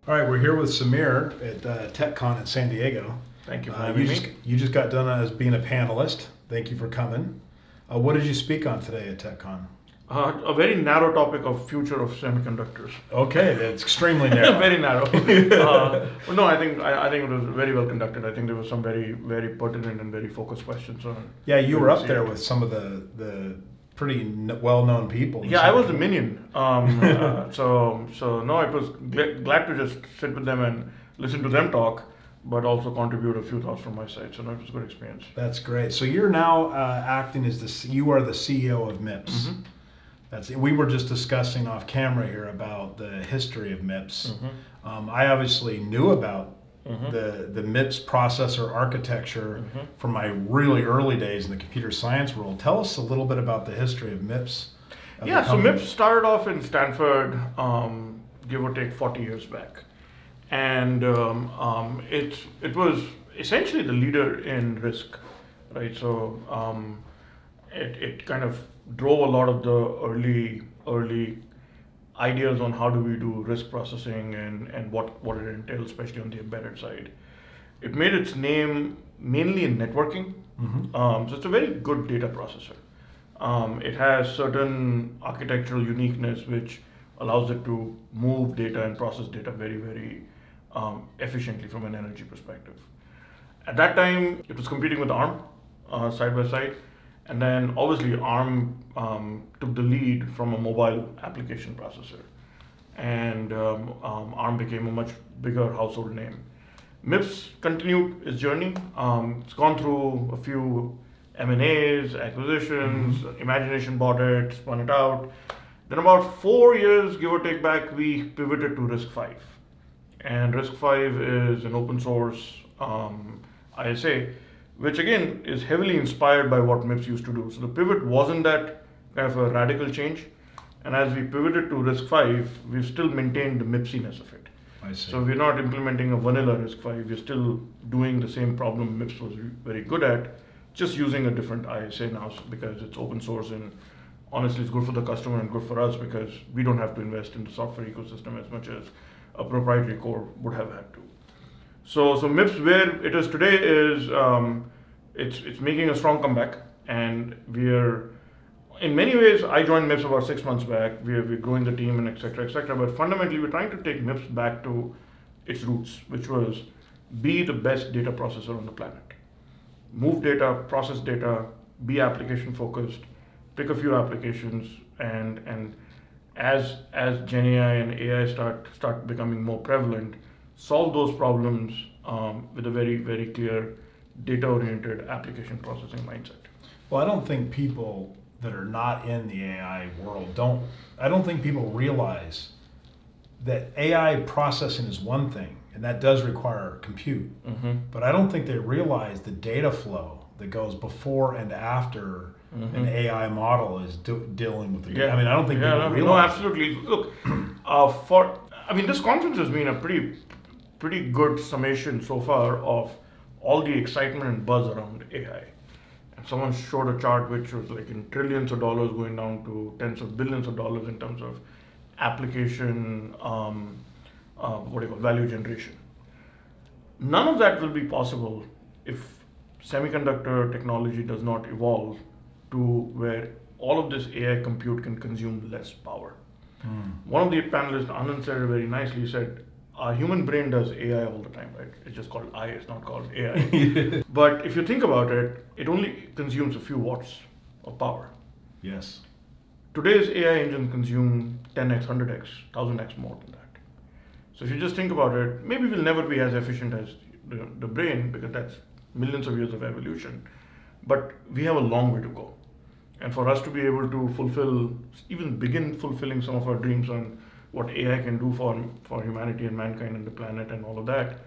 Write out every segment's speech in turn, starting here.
All right, we're here with Sameer at TechCon in San Diego. Thank you for having me. You just got done as being a panelist. Thank you for coming. What did you speak on today at TechCon? A very narrow topic of future of semiconductors. Okay, that's extremely narrow. Very narrow. No, I think it was very well conducted. I think there was some very pertinent and very focused questions on. Yeah, you were up there with some of the pretty well-known people. Yeah, I was the minion. So no, it was glad to just sit with them and listen to them talk, but also contribute a few thoughts from my side. So no, it was a good experience. That's great. So you're now acting as you are the CEO of MIPS. Mm-hmm. We were just discussing off camera here about the history of MIPS. Mm-hmm. I obviously knew about Mm-hmm. the MIPS processor architecture Mm-hmm. from my really early days in the computer science world. Tell us a little bit about the history of MIPS. Yeah, so MIPS started off in Stanford, give or take 40 years back. And it was essentially the leader in RISC, right? So it kind of drove a lot of the early ideas on how do we do RISC processing and what it entails, especially on the embedded side. It made its name mainly in networking, so it's a very good data processor. It has certain architectural uniqueness which allows it to move data and process data very efficiently from an energy perspective. At that time, it was competing with ARM side by side. And then obviously ARM took the lead from a mobile application processor. And ARM became a much bigger household name. MIPS continued its journey. It's gone through a few M&As, acquisitions, Imagination bought it, spun it out. Then about 4 years, give or take back, we pivoted to RISC-V. And RISC-V is an open source ISA, which again is heavily inspired by what MIPS used to do. So the pivot wasn't that kind of a radical change. And as we pivoted to RISC-V, we've still maintained the MIPSiness of it. I see. So we're not implementing a vanilla RISC-V, we're still doing the same problem MIPS was very good at, just using a different ISA now because it's open source and honestly it's good for the customer and good for us because we don't have to invest in the software ecosystem as much as a proprietary core would have had to. So MIPS where it is today is it's making a strong comeback, and we're in many ways. I joined MIPS about 6 months back. We're growing the team and etc. But fundamentally, we're trying to take MIPS back to its roots, which was be the best data processor on the planet. Move data, process data, be application focused, pick a few applications, and as Gen AI and AI start becoming more prevalent, solve those problems with a very clear data-oriented application processing mindset. Well, I don't think people that are not in the AI world I don't think people realize that AI processing is one thing, and that does require compute. But I don't think they realize the data flow that goes before and after an AI model is dealing with the data. I mean, I don't think people realize. No, absolutely. Look, this conference has been a pretty good summation so far of all the excitement and buzz around AI. And someone showed a chart which was like in trillions of dollars going down to tens of billions of dollars in terms of application, value generation. None of that will be possible if semiconductor technology does not evolve to where all of this AI compute can consume less power. One of the panelists, Anand, said it very nicely. He said, our human brain does AI all the time, right? It's just called I, it's not called AI. But if you think about it, it only consumes a few watts of power. Yes. Today's AI engines consume 10x, 100x, 1000x more than that. So if you just think about it, maybe we'll never be as efficient as the brain because that's millions of years of evolution. But we have a long way to go. And for us to be able to begin fulfilling some of our dreams on what AI can do for humanity and mankind and the planet and all of that,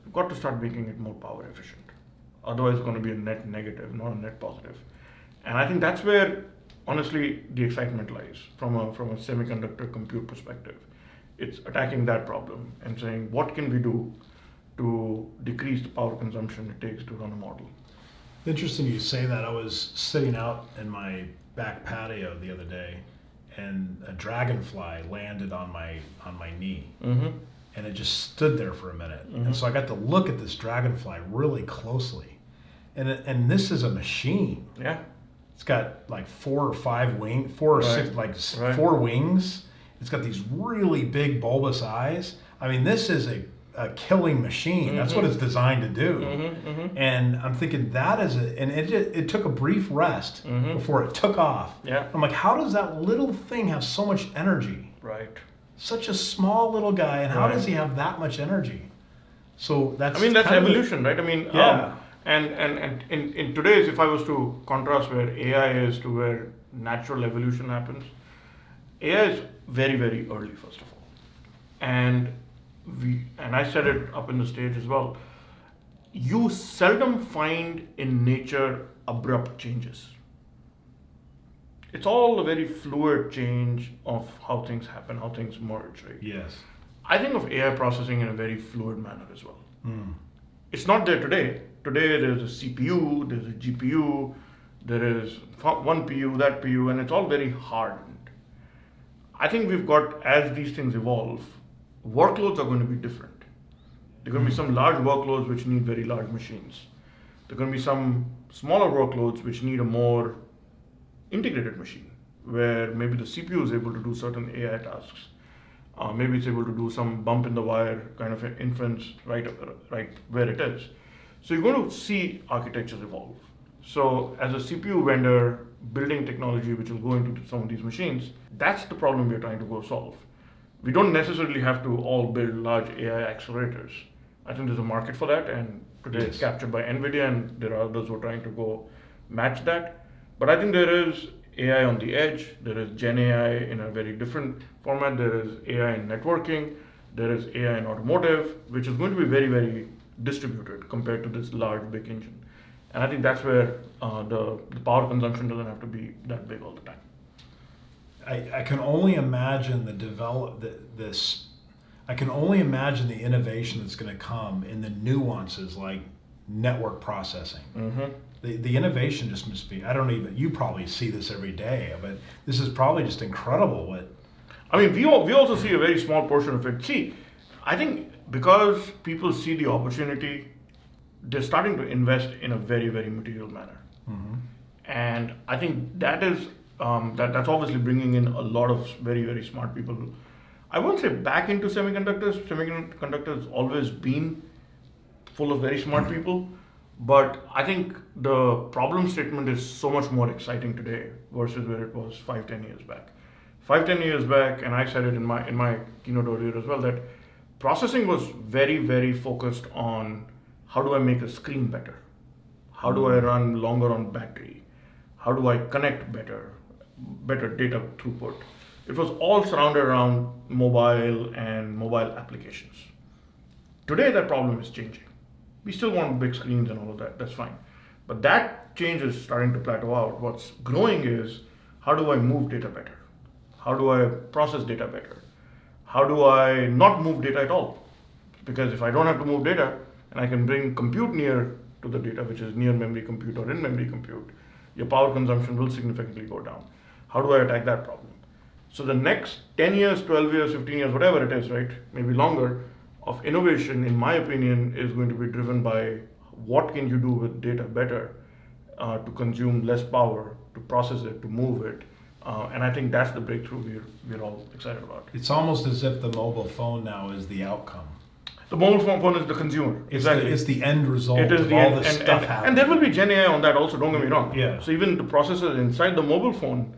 we've got to start making it more power efficient. Otherwise, it's going to be a net negative, not a net positive. And I think that's where, honestly, the excitement lies from a semiconductor compute perspective. It's attacking that problem and saying, what can we do to decrease the power consumption it takes to run a model? Interesting you say that. I was sitting out in my back patio the other day, and a dragonfly landed on my knee. and it just stood there for a minute. And so I got to look at this dragonfly really closely. And this is a machine. Yeah. It's got like 4 or 5 wings, 4 or 6, like 4 wings. It's got these really big bulbous eyes. I mean, this is a killing machine. That's what it's designed to do. And I'm thinking that is and it took a brief rest before it took off. Yeah. I'm like, how does that little thing have so much energy? Right. Such a small little guy, and how does he have that much energy? So that's. I mean, that's evolution, right? I mean, yeah. And in today's, if I was to contrast where AI is to where natural evolution happens, AI is very, very early, first of all. And I said it up in the stage as well, you seldom find in nature abrupt changes. It's all a very fluid change of how things happen, how things merge, right? Yes. I think of AI processing in a very fluid manner as well. It's not there today. Today there's a CPU, there's a GPU, there is one PU, that PU, and it's all very hardened. I think we've got, as these things evolve, workloads are going to be different. There are going to be some large workloads which need very large machines. There are going to be some smaller workloads which need a more integrated machine, where maybe the CPU is able to do certain AI tasks. Maybe it's able to do some bump in the wire kind of inference right where it is. So you're going to see architectures evolve. So as a CPU vendor building technology which will go into some of these machines, that's the problem we're trying to go solve. We don't necessarily have to all build large AI accelerators. I think there's a market for that, and today it's captured by NVIDIA, and there are others who are trying to go match that. But I think there is AI on the edge, there is Gen AI in a very different format, there is AI in networking, there is AI in automotive, which is going to be very, very distributed compared to this large, big engine. And I think that's where the power consumption doesn't have to be that big all the time. I can only imagine I can only imagine the innovation that's going to come in the nuances like network processing. The innovation just must be, you probably see this every day, but this is probably just incredible. I mean, we also see a very small portion of it. See, I think because people see the opportunity, they're starting to invest in a very, very material manner. And I think that is, that's obviously bringing in a lot of very, very smart people. I won't say back into semiconductors. Semiconductors always been full of very smart people. But I think the problem statement is so much more exciting today versus where it was 5-10 years back. 5-10 years back, and I said it in my keynote earlier as well, that processing was very, very focused on how do I make a screen better? How do I run longer on battery? How do I connect better data throughput? It was all surrounded around mobile and mobile applications. Today that problem is changing. We still want big screens and all of that, that's fine. But that change is starting to plateau out. What's growing is, how do I move data better? How do I process data better? How do I not move data at all? Because if I don't have to move data, and I can bring compute near to the data, which is near memory compute or in memory compute, your power consumption will significantly go down. How do I attack that problem? So the next 10 years, 12 years, 15 years, whatever it is, right, maybe longer, of innovation, in my opinion, is going to be driven by what can you do with data better to consume less power, to process it, to move it. And I think that's the breakthrough we're all excited about. It's almost as if the mobile phone now is the outcome. The mobile phone is the consumer. Exactly. It's the end result of all this stuff happening. And there will be Gen AI on that also, don't get me wrong. Yeah. So even the processors inside the mobile phone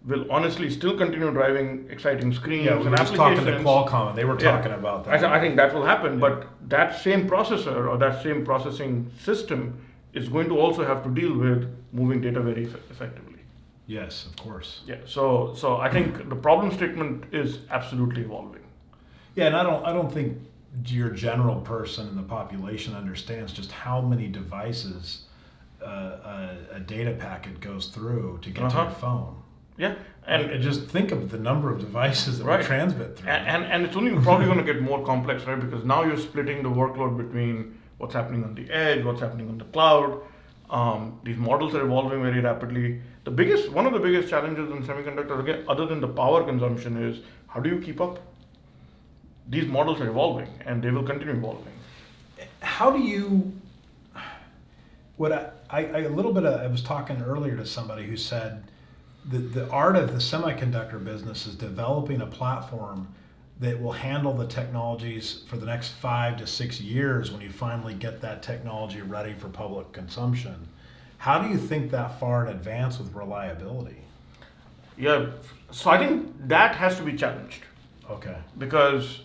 will honestly still continue driving exciting screens and applications. Yeah, we were just talking to Qualcomm, and they were talking about that. I think that will happen, but that same processor or that same processing system is going to also have to deal with moving data very effectively. Yes, of course. Yeah. So I think the problem statement is absolutely evolving. Yeah, and I don't think your general person in the population understands just how many devices a data packet goes through to get to your phone. Yeah, and just think of the number of devices that we transmit through. And it's only probably going to get more complex, right? Because now you're splitting the workload between what's happening on the edge, what's happening on the cloud. These models are evolving very rapidly. One of the biggest challenges in semiconductors, again, other than the power consumption, is how do you keep up? these models are evolving and they will continue evolving. How do you, I was talking earlier to somebody who said the art of the semiconductor business is developing a platform that will handle the technologies for the next 5 to 6 years when you finally get that technology ready for public consumption. How do you think that far in advance with reliability? Yeah, so I think that has to be challenged. Okay. Because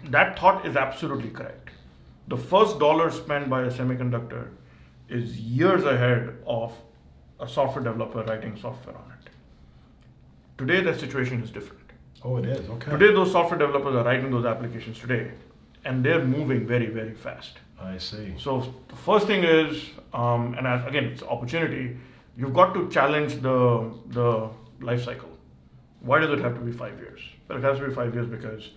that thought is absolutely correct. The first dollar spent by a semiconductor is years ahead of a software developer writing software on it. Today, the situation is different. Oh, it is, okay. Today, those software developers are writing those applications today, and they're moving very, very fast. I see. So the first thing is, again, it's opportunity. You've got to challenge the life cycle. Why does it have to be 5 years? Well, it has to be 5 years because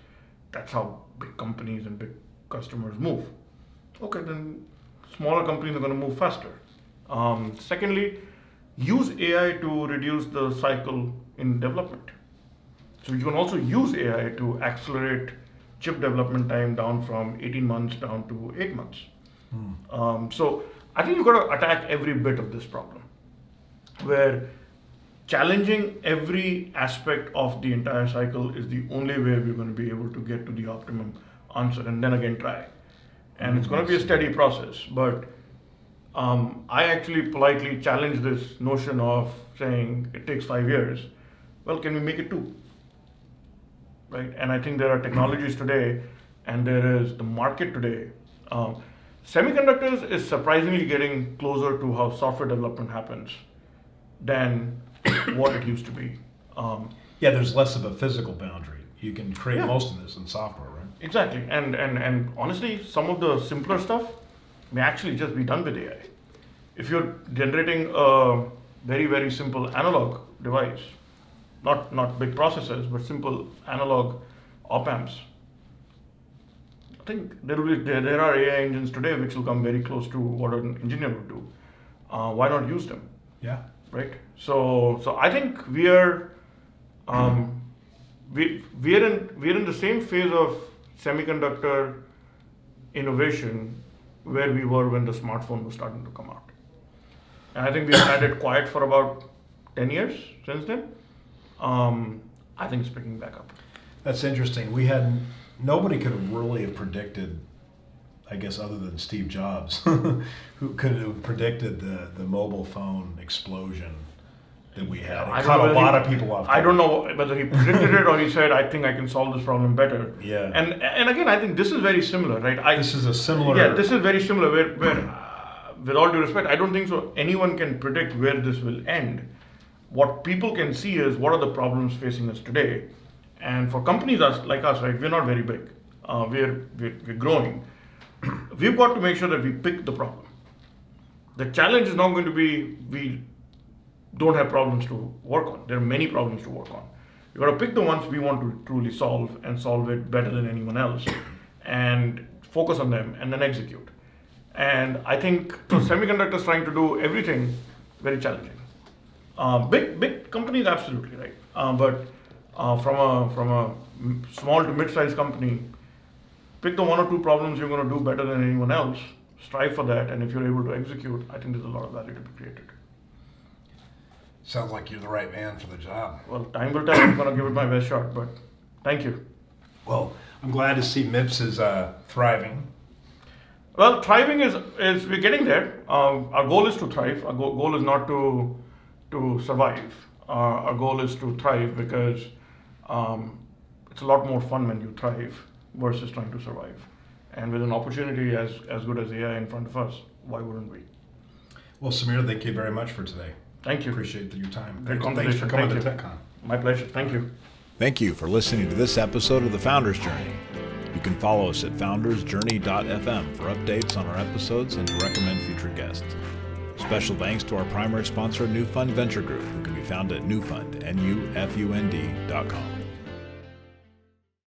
that's how big companies and big customers move. Okay, then smaller companies are going to move faster. Secondly, use AI to reduce the cycle in development. So you can also use AI to accelerate chip development time down from 18 months down to 8 months. So I think you've got to attack every bit of this problem, where challenging every aspect of the entire cycle is the only way we're going to be able to get to the optimum answer, and then again try. And it's going to be a steady process, but I actually politely challenge this notion of saying it takes 5 years. Well, can we make it 2? Right? And I think there are technologies today, and there is the market today. Semiconductors is surprisingly getting closer to how software development happens than what it used to be. Yeah, there's less of a physical boundary. You can create most of this in software, right? Exactly, and honestly, some of the simpler stuff may actually just be done with AI. If you're generating a very, very simple analog device, not big processors, but simple analog op-amps, I think there are AI engines today which will come very close to what an engineer would do. Why not use them? Yeah. Right. So I think we're in the same phase of semiconductor innovation where we were when the smartphone was starting to come out. And I think we've had it quiet for about 10 years since then. I think it's picking back up. That's interesting. Nobody could have really predicted, I guess, other than Steve Jobs, who could have predicted the mobile phone explosion that we had. It caught a lot of people off guard. I don't know whether he predicted it or he said, I think I can solve this problem better. Yeah. And again, I think this is very similar, right? This is a similar... Yeah, this is very similar where with all due respect, I don't think so anyone can predict where this will end. What people can see is what are the problems facing us today. And for companies like us, right, we're not very big. We're growing. We've got to make sure that we pick the problem. The challenge is not going to be we don't have problems to work on. There are many problems to work on. You've got to pick the ones we want to truly solve and solve it better than anyone else and focus on them and then execute. And I think semiconductors trying to do everything, very challenging. Big companies, absolutely, right? But from a small to mid-sized company, pick the 1 or 2 problems you're going to do better than anyone else, strive for that, and if you're able to execute, I think there's a lot of value to be created. Sounds like you're the right man for the job. Well, time will tell. I'm going to give it my best shot, but thank you. Well, I'm glad to see MIPS is thriving. Well, thriving is we're getting there. Our goal is to thrive. Our goal is not to survive. Our goal is to thrive because it's a lot more fun when you thrive versus trying to survive. And with an opportunity as good as AI in front of us, why wouldn't we? Well, Sameer, thank you very much for today. Thank you. Appreciate your time. Great Thanks conversation. for coming Thank to you. TechCon. My pleasure. Thank you. Thank you for listening to this episode of The Founder's Journey. You can follow us at foundersjourney.fm for updates on our episodes and to recommend future guests. Special thanks to our primary sponsor, Newfund Venture Group, who can be found at newfund.com.